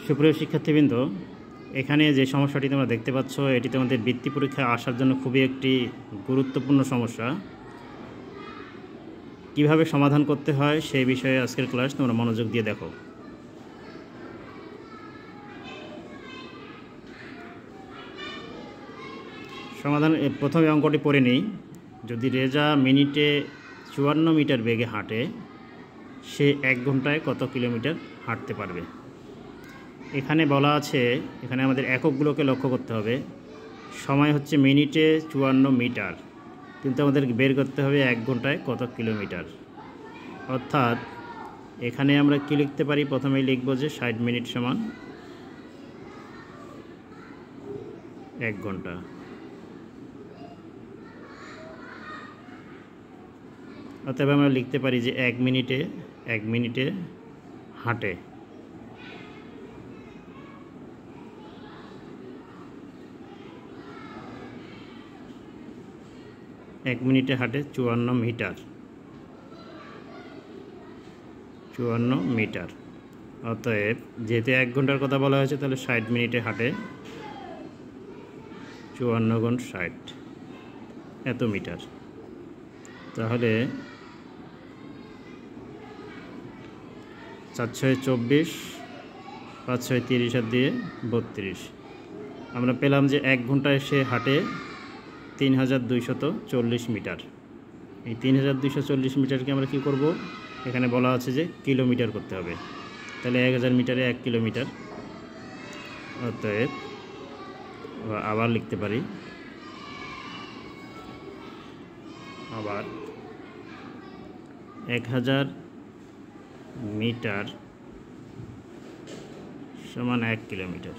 সুপ্রিয় শিক্ষার্থীবৃন্দ, এখানে যে সমস্যাটি তোমরা দেখতে পাচ্ছ এটি তোমাদের বৃত্তি পরীক্ষায় আসার জন্য খুবই একটি গুরুত্বপূর্ণ সমস্যা। কিভাবে সমাধান করতে হয় সেই বিষয়ে আজকের ক্লাস তোমরা মনোযোগ দিয়ে দেখো। সমাধান প্রথমে অঙ্কটি পড়ে নিই। যদি রেজা মিনিটে 54 মিটার বেগে হাঁটে, সে 1 ঘন্টায় কত কিলোমিটার হাঁটতে পারবে? এখানে বলা আছে, এখানে আমাদের এককগুলোকে লক্ষ্য করতে হবে। সময় হচ্ছে মিনিটে 54 মিটার, কিন্তু আমাদের বের করতে হবে 1 ঘন্টায় কত কিলোমিটার। অর্থাৎ এখানে আমরা কি লিখতে পারি? প্রথমেই লিখব যে 60 মিনিট সমান 1 ঘন্টা। অতএব আমরা লিখতে পারি যে 1 মিনিটে হাঁটে। এক মিনিটে হাঁটে 54 মিটার। 54 মিটার। অতএব যেহেতু 1 ঘন্টার কথা বলা হয়েছে, তাহলে 60 মিনিটে হাঁটে 54 গুণ 60 এত মিটার। তাহলে 4 × 6 = 24, 5 × 6 = 30, আর দিয়ে 32। আমরা পেলাম যে 1 ঘন্টায় সে হাঁটে 3240 মিটার। এই 3240 মিটারকে আমরা কি করব? এখানে বলা আছে যে কিলোমিটার করতে হবে। তাহলে 1000 মিটারে 1 কিলোমিটার। অতএব আবার লিখতে পারি, আবার 1000 মিটার সমান 1 কিলোমিটার।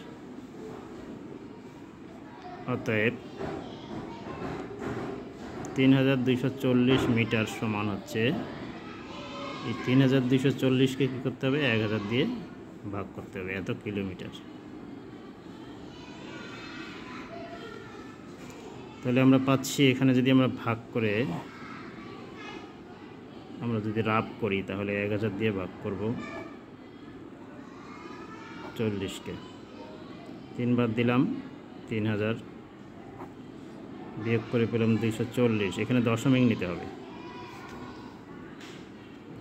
অতএব 3240 মিটার সমান হচ্ছে, এই 3240কে কী করতে হবে? 1000 দিয়ে ভাগ করতে হবে, এত কিলোমিটার। তাহলে আমরা পাচ্ছি, এখানে যদি আমরা ভাগ করে আমরা যদি রাফ করি, তাহলে 1000 দিয়ে ভাগ করব 40কে। 3 বার দিলাম 3000, বিয়োগ করে পেলাম 240। এখানে দশমিক নিতে হবে।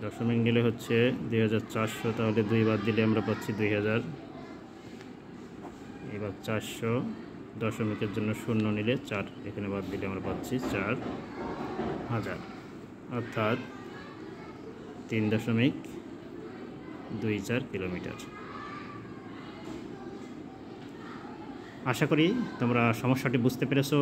দশমিক নিলে হচ্ছে 2400, তাহলে 2 বার দিলে আমরা পাচ্ছি 2000। এবার 400, দশমিকের জন্য 0 নিলে 4, এখানে বাদ দিলে আমরা পাচ্ছি 4000। অর্থাৎ 3.24 কিলোমিটার। আশা করি তোমরা সমস্যাটি বুঝতে পেরেছো।